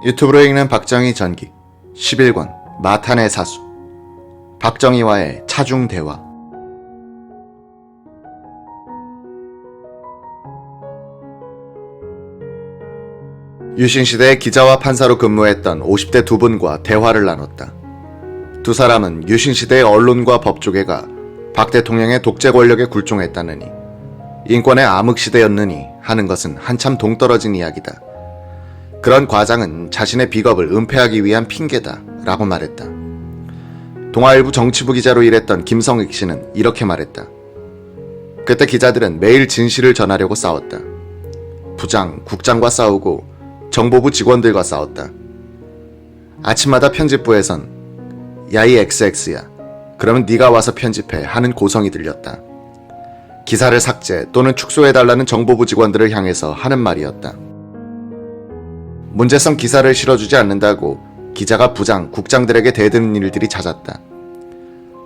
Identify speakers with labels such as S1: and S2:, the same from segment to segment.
S1: 유튜브로 읽는 박정희 전기 11권 마탄의 사수 박정희와의 차중 대화. 유신시대에 기자와 판사로 근무했던 50대 두 분과 대화를 나눴다. 두 사람은 유신시대의 언론과 법조계가 박 대통령의 독재 권력에 굴종했다느니 인권의 암흑시대였느니 하는 것은 한참 동떨어진 이야기다. 그런 과장은 자신의 비겁을 은폐하기 위한 핑계다 라고 말했다. 동아일보 정치부 기자로 일했던 김성익 씨는 이렇게 말했다. 그때 기자들은 매일 진실을 전하려고 싸웠다. 부장, 국장과 싸우고 정보부 직원들과 싸웠다. 아침마다 편집부에선 야이 XX야, 그러면 네가 와서 편집해 하는 고성이 들렸다. 기사를 삭제 또는 축소해달라는 정보부 직원들을 향해서 하는 말이었다. 문제성 기사를 실어주지 않는다고 기자가 부장, 국장들에게 대드는 일들이 잦았다.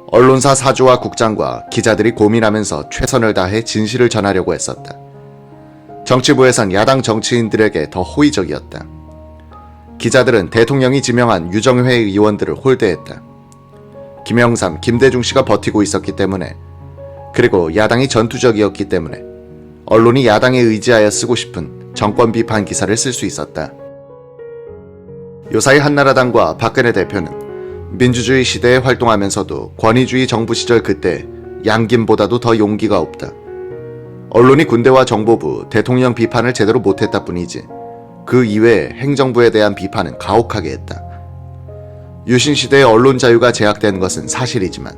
S1: 언론사 사주와 국장과 기자들이 고민하면서 최선을 다해 진실을 전하려고 했었다. 정치부에선 야당 정치인들에게 더 호의적이었다. 기자들은 대통령이 지명한 유정회 의원들을 홀대했다. 김영삼, 김대중 씨가 버티고 있었기 때문에, 그리고 야당이 전투적이었기 때문에 언론이 야당에 의지하여 쓰고 싶은 정권 비판 기사를 쓸 수 있었다. 요사이 한나라당과 박근혜 대표는 민주주의 시대에 활동하면서도 권위주의 정부 시절 그때 양김보다도 더 용기가 없다. 언론이 군대와 정보부, 대통령 비판을 제대로 못했다 뿐이지 그 이외에 행정부에 대한 비판은 가혹하게 했다. 유신시대의 언론 자유가 제약된 것은 사실이지만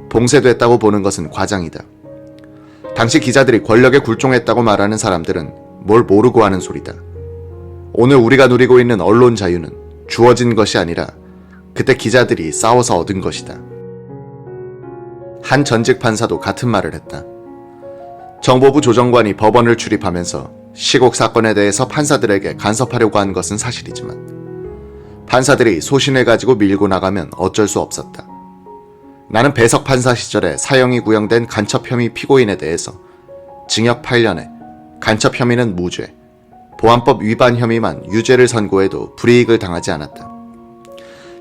S1: 봉쇄됐다고 보는 것은 과장이다. 당시 기자들이 권력에 굴종했다고 말하는 사람들은 뭘 모르고 하는 소리다. 오늘 우리가 누리고 있는 언론 자유는 주어진 것이 아니라 그때 기자들이 싸워서 얻은 것이다. 한 전직 판사도 같은 말을 했다. 정보부 조정관이 법원을 출입하면서 시국 사건에 대해서 판사들에게 간섭하려고 한 것은 사실이지만 판사들이 소신을 가지고 밀고 나가면 어쩔 수 없었다. 나는 배석 판사 시절에 사형이 구형된 간첩 혐의 피고인에 대해서 징역 8년에 간첩 혐의는 무죄, 보안법 위반 혐의만 유죄를 선고해도 불이익을 당하지 않았다.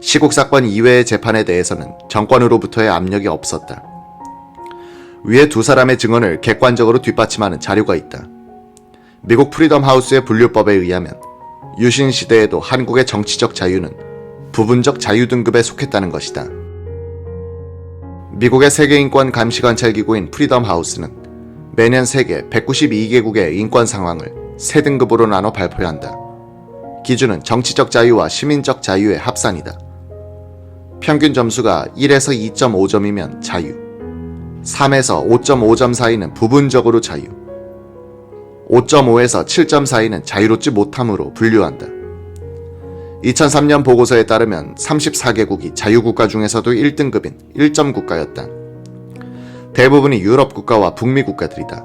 S1: 시국 사건 이외의 재판에 대해서는 정권으로부터의 압력이 없었다. 위에 두 사람의 증언을 객관적으로 뒷받침하는 자료가 있다. 미국 프리덤 하우스의 분류법에 의하면 유신 시대에도 한국의 정치적 자유는 부분적 자유 등급에 속했다는 것이다. 미국의 세계인권 감시관찰기구인 프리덤 하우스는 매년 세계 192개국의 인권 상황을 세 등급으로 나눠 발표한다. 기준은 정치적 자유와 시민적 자유의 합산이다. 평균 점수가 1에서 2.5점이면 자유, 3에서 5.5점 사이는 부분적으로 자유, 5.5에서 7점 사이는 자유롭지 못함으로 분류한다. 2003년 보고서에 따르면 34개국이 자유국가 중에서도 1등급인 1점 국가였다. 대부분이 유럽 국가와 북미 국가들이다.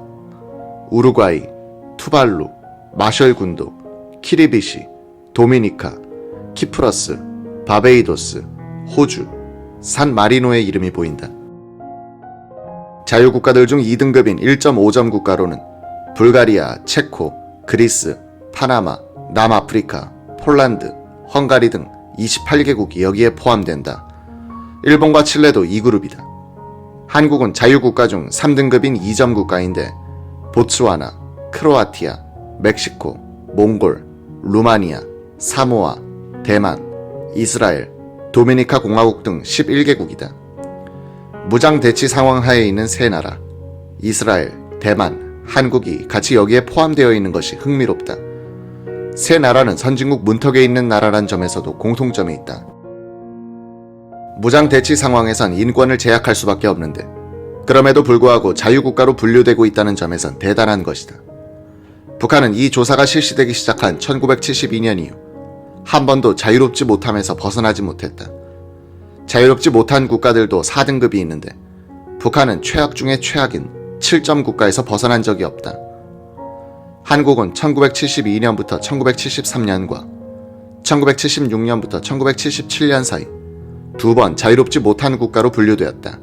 S1: 우루과이, 투발루, 마셜 군도, 키리비시, 도미니카, 키프러스, 바베이도스, 호주, 산 마리노의 이름이 보인다. 자유국가들 중 2등급인 1.5점 국가로는 불가리아, 체코, 그리스, 파나마, 남아프리카, 폴란드, 헝가리 등 28개국이 여기에 포함된다. 일본과 칠레도 이 그룹이다. 한국은 자유국가 중 3등급인 2점 국가인데 보츠와나, 크로아티아, 멕시코, 몽골, 루마니아, 사모아, 대만, 이스라엘, 도미니카 공화국 등 11개국이다. 무장대치 상황 하에 있는 세 나라, 이스라엘, 대만, 한국이 같이 여기에 포함되어 있는 것이 흥미롭다. 세 나라는 선진국 문턱에 있는 나라란 점에서도 공통점이 있다. 무장대치 상황에선 인권을 제약할 수밖에 없는데 그럼에도 불구하고 자유국가로 분류되고 있다는 점에선 대단한 것이다. 북한은 이 조사가 실시되기 시작한 1972년 이후 한 번도 자유롭지 못함에서 벗어나지 못했다. 자유롭지 못한 국가들도 4등급이 있는데 북한은 최악 중에 최악인 7점 국가에서 벗어난 적이 없다. 한국은 1972년부터 1973년과 1976년부터 1977년 사이 두 번 자유롭지 못한 국가로 분류되었다.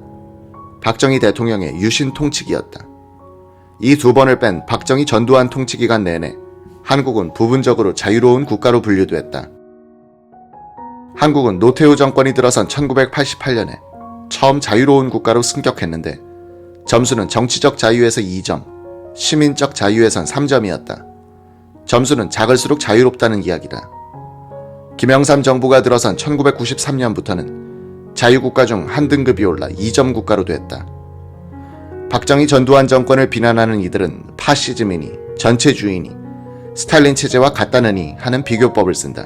S1: 박정희 대통령의 유신 통치기였다. 이 두 번을 뺀 박정희 전두환 통치기간 내내 한국은 부분적으로 자유로운 국가로 분류됐다. 한국은 노태우 정권이 들어선 1988년에 처음 자유로운 국가로 승격했는데 점수는 정치적 자유에서 2점, 시민적 자유에선 3점이었다. 점수는 작을수록 자유롭다는 이야기다. 김영삼 정부가 들어선 1993년부터는 자유국가 중 한 등급이 올라 2점 국가로 됐다. 박정희 전두환 정권을 비난하는 이들은 파시즘이니 전체주의니 스탈린 체제와 같다느니 하는 비교법을 쓴다.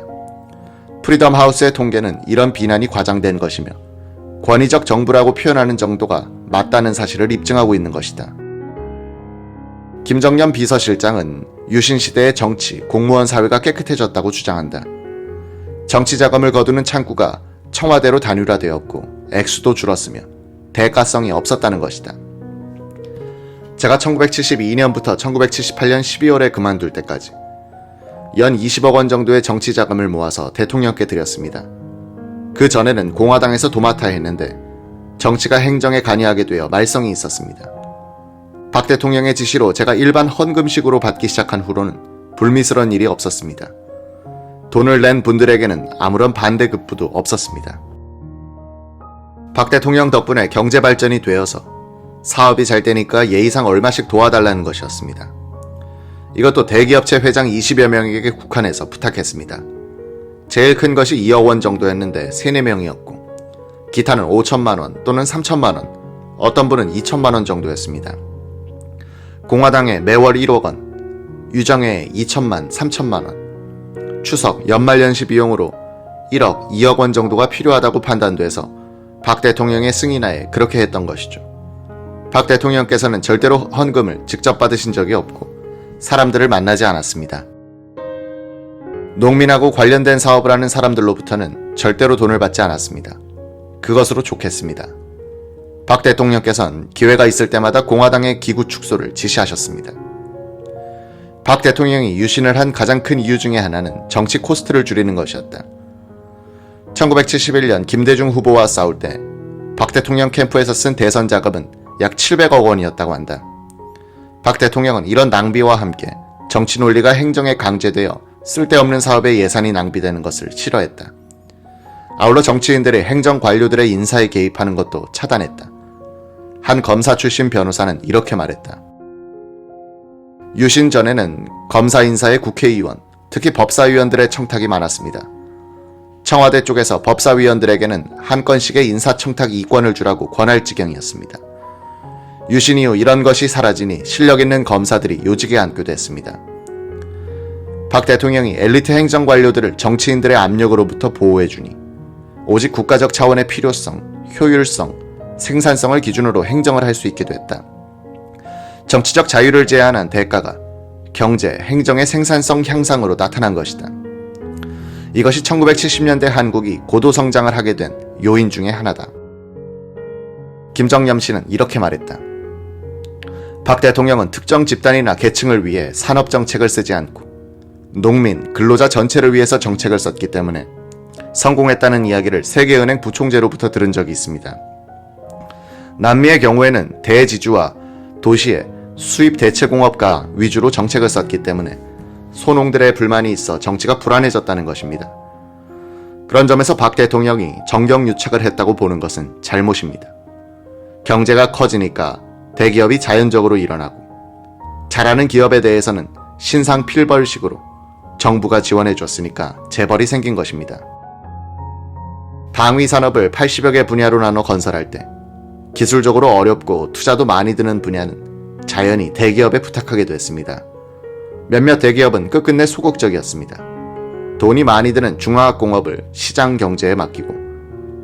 S1: 프리덤 하우스의 통계는 이런 비난이 과장된 것이며 권위적 정부라고 표현하는 정도가 맞다는 사실을 입증하고 있는 것이다. 김정년 비서실장은 유신 시대의 정치, 공무원 사회가 깨끗해졌다고 주장한다. 정치 자금을 거두는 창구가 청와대로 단일화되었고 액수도 줄었으며 대가성이 없었다는 것이다. 제가 1972년부터 1978년 12월에 그만둘 때까지 연 20억 원 정도의 정치 자금을 모아서 대통령께 드렸습니다. 그 전에는 공화당에서 도맡아 했는데 정치가 행정에 관여하게 되어 말썽이 있었습니다. 박 대통령의 지시로 제가 일반 헌금식으로 받기 시작한 후로는 불미스러운 일이 없었습니다. 돈을 낸 분들에게는 아무런 반대급부도 없었습니다. 박 대통령 덕분에 경제 발전이 되어서 사업이 잘 되니까 예의상 얼마씩 도와달라는 것이었습니다. 이것도 대기업체 회장 20여 명에게 국한해서 부탁했습니다. 제일 큰 것이 2억 원 정도였는데 3, 4명이었고 기타는 5천만 원 또는 3천만 원, 어떤 분은 2천만 원 정도였습니다. 공화당에 매월 1억 원, 유정에 2천만, 3천만 원, 추석, 연말연시 비용으로 1억, 2억 원 정도가 필요하다고 판단돼서 박 대통령의 승인하에 그렇게 했던 것이죠. 박 대통령께서는 절대로 헌금을 직접 받으신 적이 없고 사람들을 만나지 않았습니다. 농민하고 관련된 사업을 하는 사람들로부터는 절대로 돈을 받지 않았습니다. 그것으로 좋겠습니다. 박 대통령께서는 기회가 있을 때마다 공화당의 기구 축소를 지시하셨습니다. 박 대통령이 유신을 한 가장 큰 이유 중에 하나는 정치 코스트를 줄이는 것이었다. 1971년 김대중 후보와 싸울 때 박 대통령 캠프에서 쓴 대선 자금은 약 700억 원이었다고 한다. 박 대통령은 이런 낭비와 함께 정치 논리가 행정에 강제되어 쓸데없는 사업에 예산이 낭비되는 것을 싫어했다. 아울러 정치인들이 행정 관료들의 인사에 개입하는 것도 차단했다. 한 검사 출신 변호사는 이렇게 말했다. 유신 전에는 검사 인사에 국회의원, 특히 법사위원들의 청탁이 많았습니다. 청와대 쪽에서 법사위원들에게는 한 건씩의 인사청탁 이권을 주라고 권할 지경이었습니다. 유신 이후 이런 것이 사라지니 실력 있는 검사들이 요직에 앉게 됐습니다. 박 대통령이 엘리트 행정관료들을 정치인들의 압력으로부터 보호해주니 오직 국가적 차원의 필요성, 효율성, 생산성을 기준으로 행정을 할 수 있게 됐다. 정치적 자유를 제한한 대가가 경제, 행정의 생산성 향상으로 나타난 것이다. 이것이 1970년대 한국이 고도 성장을 하게 된 요인 중에 하나다. 김정념 씨는 이렇게 말했다. 박 대통령은 특정 집단이나 계층을 위해 산업정책을 쓰지 않고 농민, 근로자 전체를 위해서 정책을 썼기 때문에 성공했다는 이야기를 세계은행 부총재로부터 들은 적이 있습니다. 남미의 경우에는 대지주와 도시의 수입 대체공업가 위주로 정책을 썼기 때문에 소농들의 불만이 있어 정치가 불안해졌다는 것입니다. 그런 점에서 박 대통령이 정경유착을 했다고 보는 것은 잘못입니다. 경제가 커지니까 대기업이 자연적으로 일어나고 잘하는 기업에 대해서는 신상 필벌식으로 정부가 지원해줬으니까 재벌이 생긴 것입니다. 방위 산업을 80여 개 분야로 나눠 건설할 때 기술적으로 어렵고 투자도 많이 드는 분야는 자연히 대기업에 부탁하게 됐습니다. 몇몇 대기업은 끝끝내 소극적이었습니다. 돈이 많이 드는 중화학공업을 시장 경제에 맡기고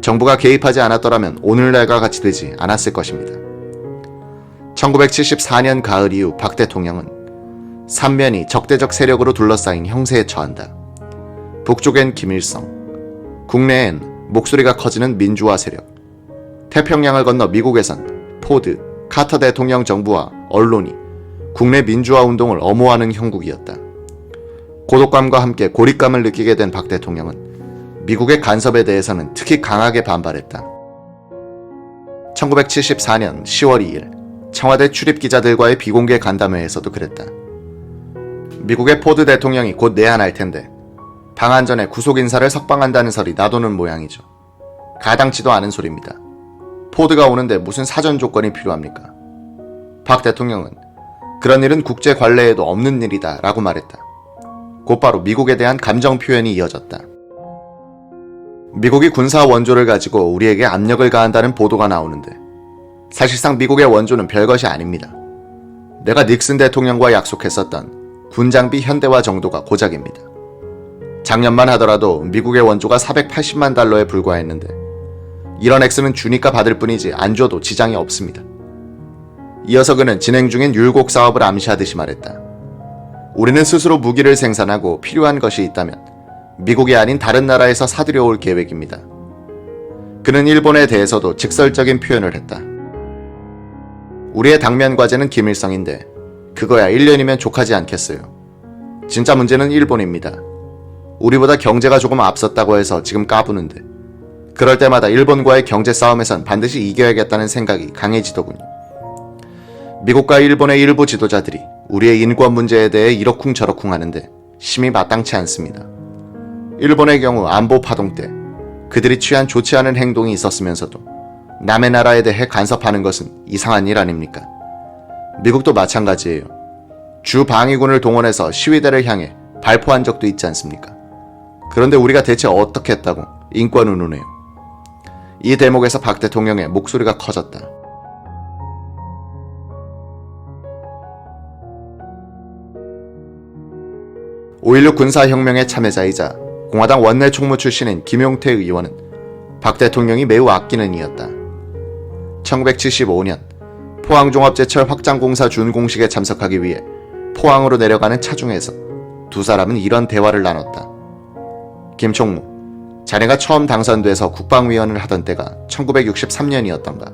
S1: 정부가 개입하지 않았더라면 오늘날과 같이 되지 않았을 것입니다. 1974년 가을 이후 박 대통령은 삼면이 적대적 세력으로 둘러싸인 형세에 처한다. 북쪽엔 김일성, 국내엔 목소리가 커지는 민주화 세력, 태평양을 건너 미국에선 포드, 카터 대통령 정부와 언론이 국내 민주화 운동을 엄호하는 형국이었다. 고독감과 함께 고립감을 느끼게 된 박 대통령은 미국의 간섭에 대해서는 특히 강하게 반발했다. 1974년 10월 2일 청와대 출입기자들과의 비공개 간담회에서도 그랬다. 미국의 포드 대통령이 곧 내한할 텐데 방한 전에 구속인사를 석방한다는 설이 나도는 모양이죠. 가당치도 않은 소리입니다. 포드가 오는데 무슨 사전 조건이 필요합니까? 박 대통령은 그런 일은 국제 관례에도 없는 일이다 라고 말했다. 곧바로 미국에 대한 감정 표현이 이어졌다. 미국이 군사 원조를 가지고 우리에게 압력을 가한다는 보도가 나오는데 사실상 미국의 원조는 별것이 아닙니다. 내가 닉슨 대통령과 약속했었던 군장비 현대화 정도가 고작입니다. 작년만 하더라도 미국의 원조가 480만 달러에 불과했는데 이런 액수는 주니까 받을 뿐이지 안 줘도 지장이 없습니다. 이어서 그는 진행 중인 율곡 사업을 암시하듯이 말했다. 우리는 스스로 무기를 생산하고 필요한 것이 있다면 미국이 아닌 다른 나라에서 사들여 올 계획입니다. 그는 일본에 대해서도 직설적인 표현을 했다. 우리의 당면 과제는 김일성인데 그거야 1년이면 족하지 않겠어요. 진짜 문제는 일본입니다. 우리보다 경제가 조금 앞섰다고 해서 지금 까부는데 그럴 때마다 일본과의 경제 싸움에선 반드시 이겨야겠다는 생각이 강해지더군요. 미국과 일본의 일부 지도자들이 우리의 인권 문제에 대해 이러쿵저러쿵 하는데 심히 마땅치 않습니다. 일본의 경우 안보 파동 때 그들이 취한 좋지 않은 행동이 있었으면서도 남의 나라에 대해 간섭하는 것은 이상한 일 아닙니까? 미국도 마찬가지예요. 주 방위군을 동원해서 시위대를 향해 발포한 적도 있지 않습니까? 그런데 우리가 대체 어떻게 했다고 인권 운운해요. 이 대목에서 박 대통령의 목소리가 커졌다. 5.16 군사혁명의 참여자이자 공화당 원내 총무 출신인 김용태 의원은 박 대통령이 매우 아끼는 이였다. 1975년 포항종합제철 확장공사 준공식에 참석하기 위해 포항으로 내려가는 차 중에서 두 사람은 이런 대화를 나눴다. 김 총무, 자네가 처음 당선돼서 국방위원을 하던 때가 1963년이었던가.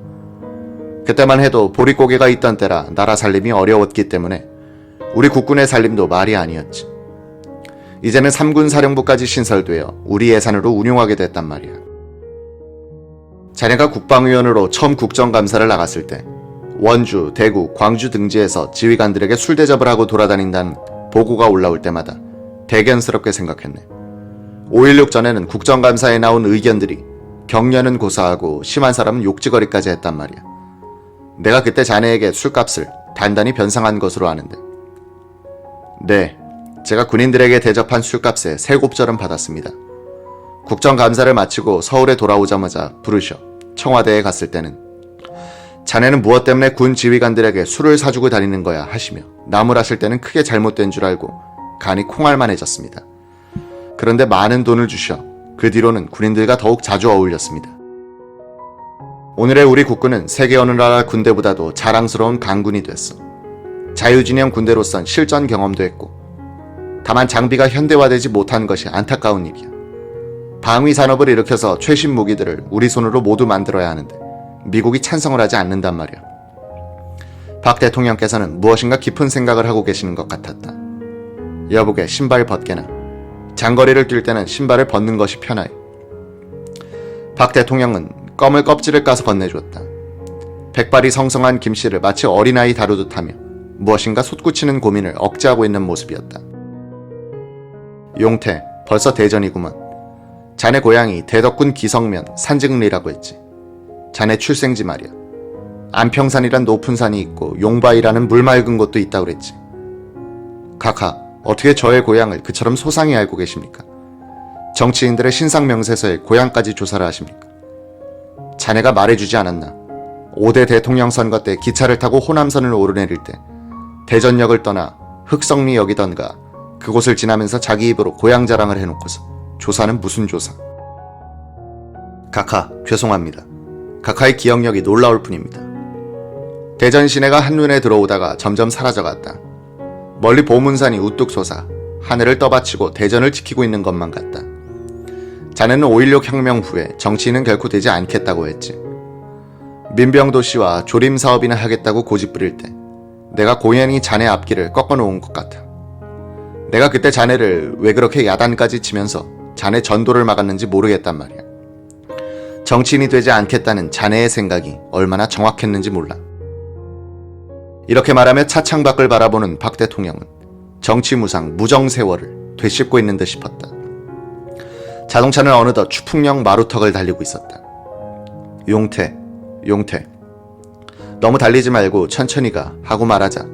S1: 그때만 해도 보릿고개가 있던 때라 나라 살림이 어려웠기 때문에 우리 국군의 살림도 말이 아니었지. 이제는 3군 사령부까지 신설되어 우리 예산으로 운용하게 됐단 말이야. 자네가 국방위원으로 처음 국정감사를 나갔을 때 원주, 대구, 광주 등지에서 지휘관들에게 술 대접을 하고 돌아다닌다는 보고가 올라올 때마다 대견스럽게 생각했네. 5.16 전에는 국정감사에 나온 의견들이 격려는 고사하고 심한 사람은 욕지거리까지 했단 말이야. 내가 그때 자네에게 술값을 단단히 변상한 것으로 아는데. 네, 제가 군인들에게 대접한 술값에 세곱절은 받았습니다. 국정감사를 마치고 서울에 돌아오자마자 부르셔 청와대에 갔을 때는 자네는 무엇 때문에 군 지휘관들에게 술을 사주고 다니는 거야 하시며 나무라실 때는 크게 잘못된 줄 알고 간이 콩알만해졌습니다. 그런데 많은 돈을 주셔 그 뒤로는 군인들과 더욱 자주 어울렸습니다. 오늘의 우리 국군은 세계 어느 나라 군대보다도 자랑스러운 강군이 됐어. 자유진영 군대로선 실전 경험도 했고 다만 장비가 현대화되지 못한 것이 안타까운 일이야. 방위 산업을 일으켜서 최신 무기들을 우리 손으로 모두 만들어야 하는데 미국이 찬성을 하지 않는단 말이야. 박 대통령께서는 무엇인가 깊은 생각을 하고 계시는 것 같았다. 여보게 신발 벗게나. 장거리를 뛸 때는 신발을 벗는 것이 편하여. 박 대통령은 껌을 껍질을 까서 건네주었다. 백발이 성성한 김씨를 마치 어린아이 다루듯 하며 무엇인가 솟구치는 고민을 억제하고 있는 모습이었다. 용태, 벌써 대전이구먼. 자네 고향이 대덕군 기성면 산증리라고 했지. 자네 출생지 말이야. 안평산이란 높은 산이 있고 용바위라는 물 맑은 곳도 있다고 그랬지. 카카, 어떻게 저의 고향을 그처럼 소상히 알고 계십니까? 정치인들의 신상명세서에 고향까지 조사를 하십니까? 자네가 말해주지 않았나? 5대 대통령 선거 때 기차를 타고 호남선을 오르내릴 때 대전역을 떠나 흑성리역이던가 그곳을 지나면서 자기 입으로 고향 자랑을 해놓고서 조사는 무슨 조사? 카카, 죄송합니다. 카카의 기억력이 놀라울 뿐입니다. 대전 시내가 한눈에 들어오다가 점점 사라져갔다. 멀리 보문산이 우뚝 솟아 하늘을 떠받치고 대전을 지키고 있는 것만 같다. 자네는 5.16 혁명 후에 정치인은 결코 되지 않겠다고 했지. 민병도 씨와 조림 사업이나 하겠다고 고집부릴 때 내가 고연히 자네 앞길을 꺾어놓은 것 같아. 내가 그때 자네를 왜 그렇게 야단까지 치면서 자네 전도를 막았는지 모르겠단 말이야. 정치인이 되지 않겠다는 자네의 생각이 얼마나 정확했는지 몰라. 이렇게 말하며 차창 밖을 바라보는 박 대통령은 정치무상 무정세월을 되씹고 있는 듯 싶었다. 자동차는 어느덧 추풍령 마루턱을 달리고 있었다. 용태, 용태. 너무 달리지 말고 천천히 가 하고 말하자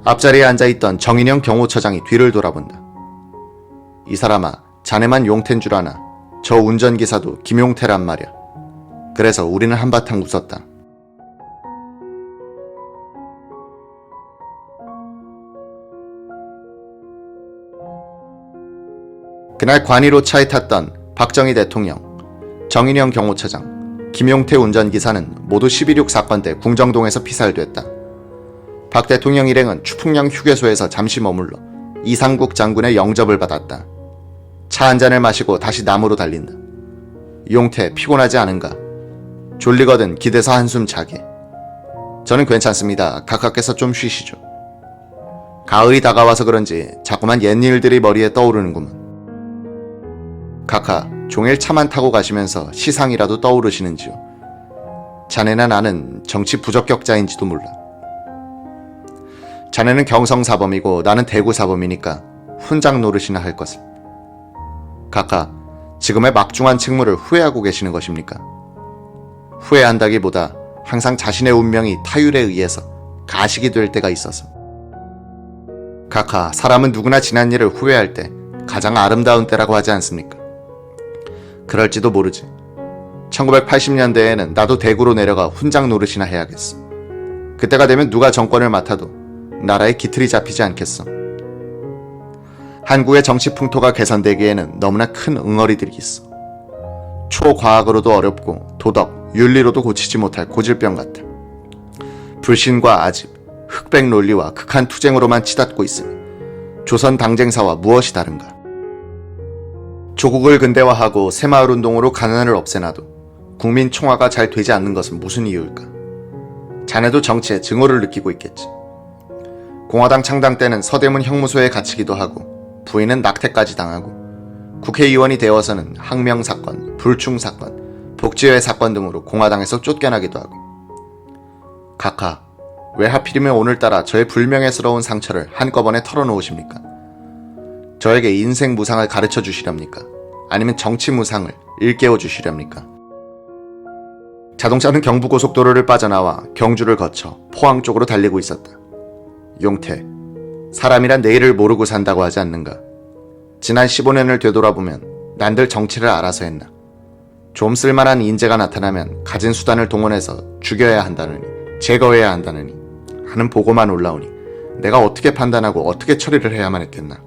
S1: 앞자리에 앉아있던 정인영 경호처장이 뒤를 돌아본다. 이 사람아, 자네만 용태인 줄 아나. 저 운전기사도 김용태란 말이야. 그래서 우리는 한바탕 웃었다. 그날 관이로 차에 탔던 박정희 대통령, 정인영 경호처장, 김용태 운전기사는 모두 11.6 사건 때 궁정동에서 피살됐다. 박 대통령 일행은 추풍령 휴게소에서 잠시 머물러 이상국 장군의 영접을 받았다. 차 한 잔을 마시고 다시 남으로 달린다. 용태, 피곤하지 않은가? 졸리거든 기대서 한숨 자게. 저는 괜찮습니다. 각하께서 좀 쉬시죠. 가을이 다가와서 그런지 자꾸만 옛 일들이 머리에 떠오르는구먼. 각하, 종일 차만 타고 가시면서 시상이라도 떠오르시는지요? 자네나 나는 정치 부적격자인지도 몰라. 자네는 경성사범이고 나는 대구사범이니까 훈장 노릇이나 할 것을. 각하, 지금의 막중한 책무를 후회하고 계시는 것입니까? 후회한다기보다 항상 자신의 운명이 타율에 의해서 가식이 될 때가 있어서. 각하, 사람은 누구나 지난 일을 후회할 때 가장 아름다운 때라고 하지 않습니까? 그럴지도 모르지. 1980년대에는 나도 대구로 내려가 훈장 노릇이나 해야겠어. 그때가 되면 누가 정권을 맡아도 나라에 기틀이 잡히지 않겠어. 한국의 정치 풍토가 개선되기에는 너무나 큰 응어리들이 있어. 초과학으로도 어렵고 도덕, 윤리로도 고치지 못할 고질병 같아. 불신과 아집, 흑백 논리와 극한 투쟁으로만 치닫고 있으니 조선 당쟁사와 무엇이 다른가? 조국을 근대화하고 새마을운동으로 가난을 없애놔도 국민 총화가 잘 되지 않는 것은 무슨 이유일까? 자네도 정치에 증오를 느끼고 있겠지. 공화당 창당 때는 서대문 형무소에 갇히기도 하고 부인은 낙태까지 당하고 국회의원이 되어서는 항명사건, 불충사건, 복지회 사건 등으로 공화당에서 쫓겨나기도 하고. 각하, 왜 하필이면 오늘따라 저의 불명예스러운 상처를 한꺼번에 털어놓으십니까? 저에게 인생 무상을 가르쳐 주시렵니까? 아니면 정치 무상을 일깨워 주시렵니까? 자동차는 경부고속도로를 빠져나와 경주를 거쳐 포항 쪽으로 달리고 있었다. 용태, 사람이란 내일을 모르고 산다고 하지 않는가? 지난 15년을 되돌아보면 난들 정치를 알아서 했나? 좀 쓸만한 인재가 나타나면 가진 수단을 동원해서 죽여야 한다느니 제거해야 한다느니 하는 보고만 올라오니 내가 어떻게 판단하고 어떻게 처리를 해야만 했겠나?